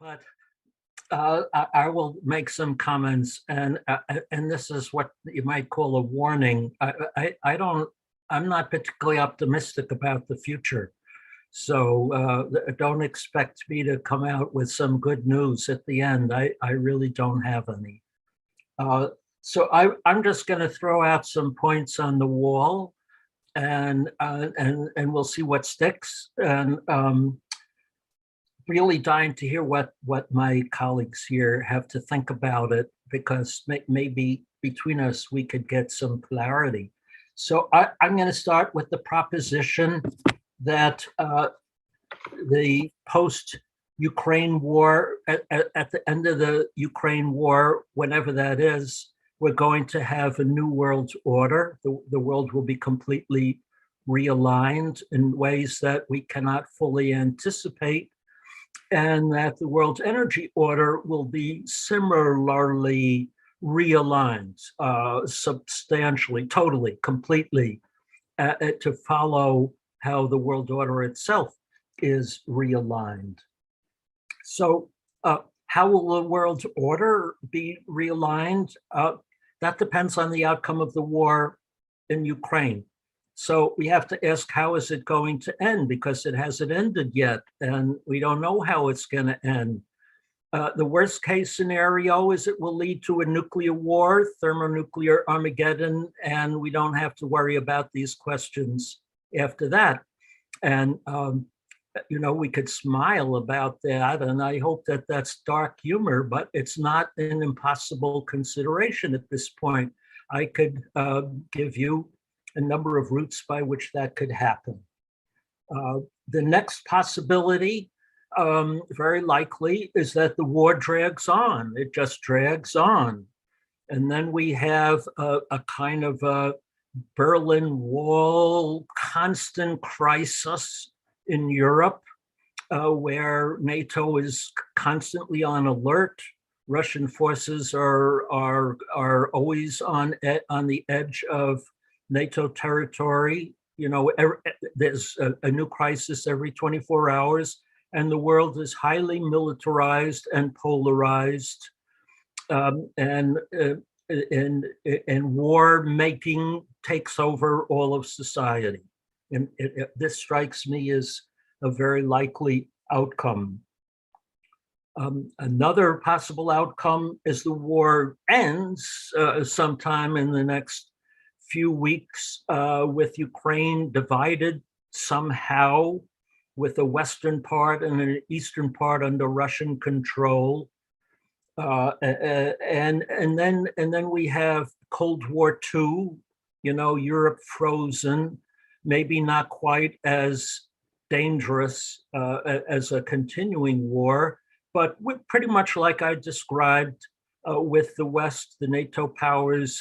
but I will make some comments, and this is what you might call a warning. I don't. I'm not particularly optimistic about the future, so don't expect me to come out with some good news at the end. I really don't have any. Uh, so I'm just going to throw out some points on the wall, and we'll see what sticks. And really dying to hear what my colleagues here have to think about it, because maybe between us we could get some clarity. So I'm going to start with the proposition that the post-Ukraine war, at the end of the Ukraine war, whenever that is, we're going to have a new world order. The world will be completely realigned in ways that we cannot fully anticipate, and that the world's energy order will be similarly realigned substantially, totally, completely, to follow how the world order itself is realigned. So how will the world order be realigned? That depends on the outcome of the war in Ukraine. So we have to ask, how is it going to end? Because it hasn't ended yet, and we don't know how it's going to end. The worst case scenario is it will lead to a nuclear war, thermonuclear Armageddon, and we don't have to worry about these questions after that. And, we could smile about that, and I hope that that's dark humor, but it's not an impossible consideration at this point. I could give you a number of routes by which that could happen. The next possibility, very likely, is that the war drags on. It just drags on. And then we have a kind of a Berlin Wall constant crisis in Europe, where NATO is constantly on alert. Russian forces are always on the edge of NATO territory. There's a new crisis every 24 hours, and the world is highly militarized and polarized, and war making takes over all of society. And this strikes me as a very likely outcome. Another possible outcome is the war ends sometime in the next few weeks, with Ukraine divided somehow, with a western part and an eastern part under Russian control, and then we have Cold War II. Europe frozen, maybe not quite as dangerous as a continuing war, but pretty much like I described. With the West, the NATO powers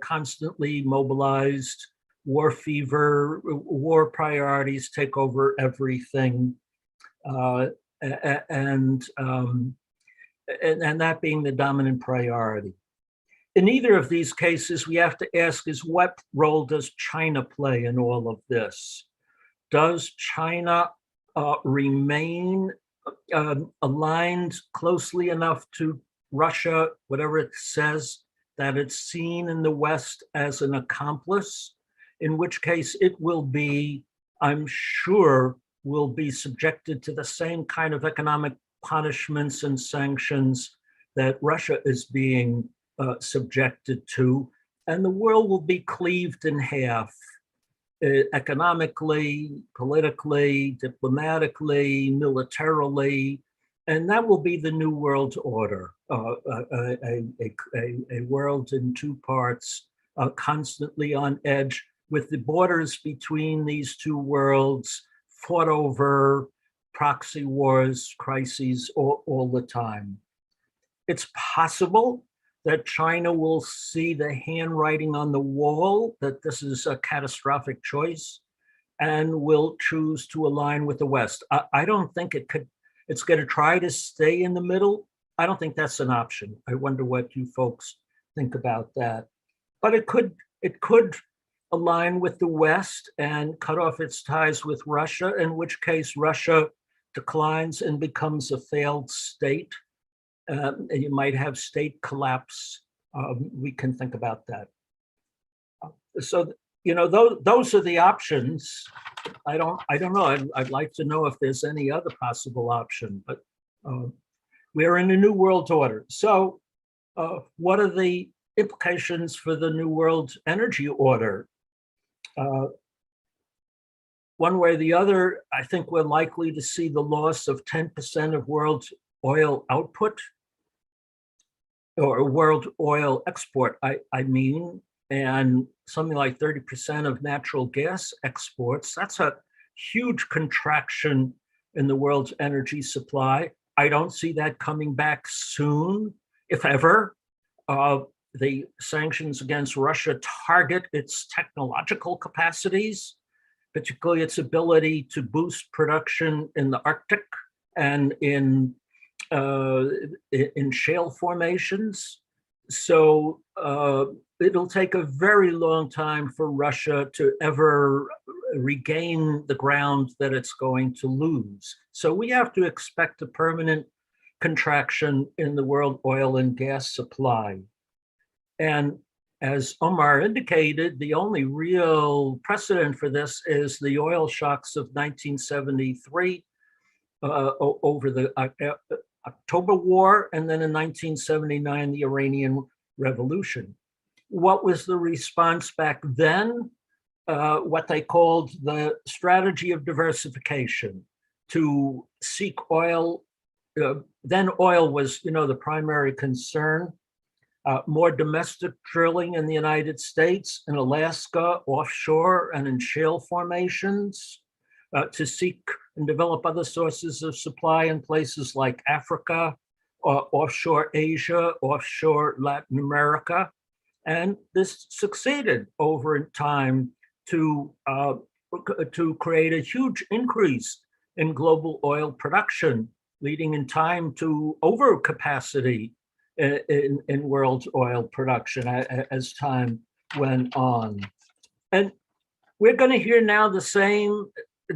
constantly mobilized, war fever, war priorities take over everything, and that being the dominant priority. In either of these cases, we have to ask is, what role does China play in all of this? Does China remain aligned closely enough to Russia, whatever it says, that it's seen in the West as an accomplice, in which case it will be, I'm sure, will be subjected to the same kind of economic punishments and sanctions that Russia is being subjected to, and the world will be cleaved in half, economically, politically, diplomatically, militarily. And that will be the new world order, a world in two parts, constantly on edge, with the borders between these two worlds fought over, proxy wars, crises all the time. It's possible that China will see the handwriting on the wall, that this is a catastrophic choice, and will choose to align with the West. I don't think it could. It's going to try to stay in the middle. I don't think that's an option. I wonder what you folks think about that. But it could align with the West and cut off its ties with Russia, in which case Russia declines and becomes a failed state, and you might have state collapse. We can think about that. So, those are the options. I don't know. I'd like to know if there's any other possible option, but we're in a new world order. So what are the implications for the new world energy order? One way or the other, I think we're likely to see the loss of 10% of world oil output, or world oil export, I mean, and something like 30% of natural gas exports. That's a huge contraction in the world's energy supply. I don't see that coming back soon, if ever. The sanctions against Russia target its technological capacities, particularly its ability to boost production in the Arctic and in shale formations. So it'll take a very long time for Russia to ever regain the ground that it's going to lose. So we have to expect a permanent contraction in the world oil and gas supply. And as Omar indicated, the only real precedent for this is the oil shocks of 1973 over the October War, and then in 1979, the Iranian Revolution. What was the response back then? What they called the strategy of diversification, to seek oil. Then oil was, the primary concern. More domestic drilling in the United States, in Alaska, offshore, and in shale formations, to seek and develop other sources of supply in places like Africa, offshore Asia, offshore Latin America. And this succeeded over time to create a huge increase in global oil production, leading in time to overcapacity in world oil production as time went on. And we're going to hear now the same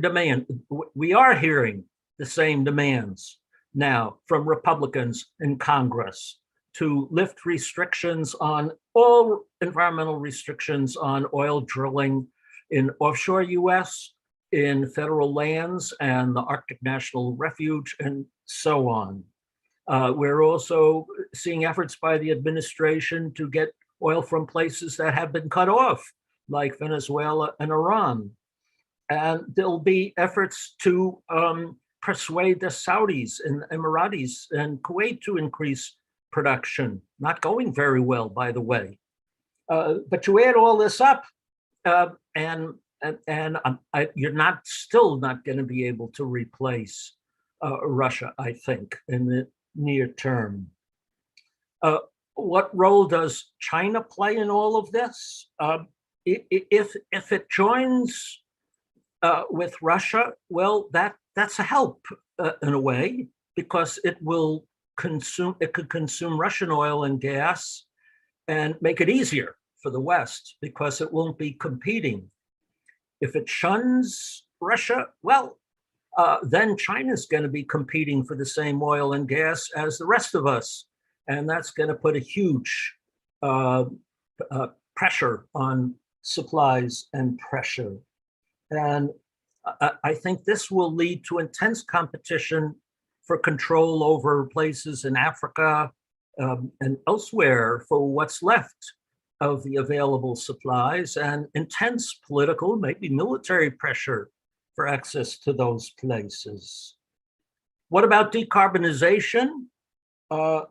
demand. We are hearing the same demands now from Republicans in Congress to lift restrictions on all environmental restrictions on oil drilling in offshore US, in federal lands and the Arctic National Refuge, and so on. We're also seeing efforts by the administration to get oil from places that have been cut off, like Venezuela and Iran. And there'll be efforts to persuade the Saudis and Emiratis and Kuwait to increase production. Not going very well, by the way. But you add all this up, and you're still not going to be able to replace Russia, I think, in the near term. What role does China play in all of this? If it joins with Russia, well, that's a help in a way, because it could consume Russian oil and gas and make it easier for the West, because it won't be competing. If it shuns Russia, well, then China's going to be competing for the same oil and gas as the rest of us. And that's going to put a huge pressure on supplies and pressure. And I think this will lead to intense competition for control over places in Africa and elsewhere for what's left of the available supplies, and intense political, maybe military pressure for access to those places. What about decarbonization? I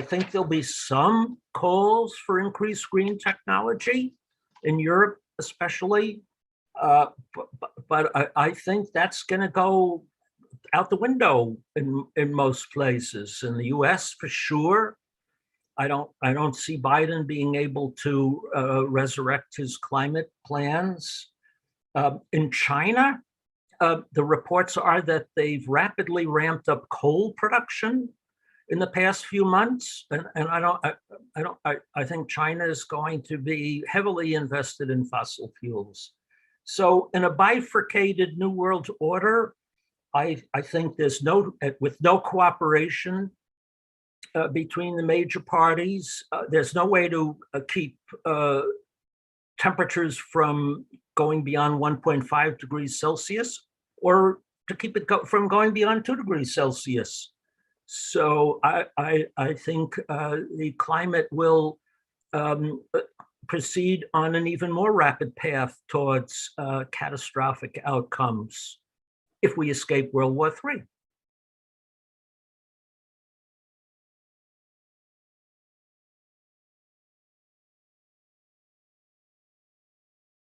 think there'll be some calls for increased green technology in Europe, especially, but I think that's going to go out the window in most places. In the U.S., for sure. I don't see Biden being able to resurrect his climate plans. In China, the reports are that they've rapidly ramped up coal production in the past few months, and I think China is going to be heavily invested in fossil fuels. So, in a bifurcated New World Order, I think there's with no cooperation between the major parties, there's no way to keep temperatures from going beyond 1.5 degrees Celsius, or to keep it from going beyond 2 degrees Celsius. So I think the climate will proceed on an even more rapid path towards catastrophic outcomes if we escape World War III.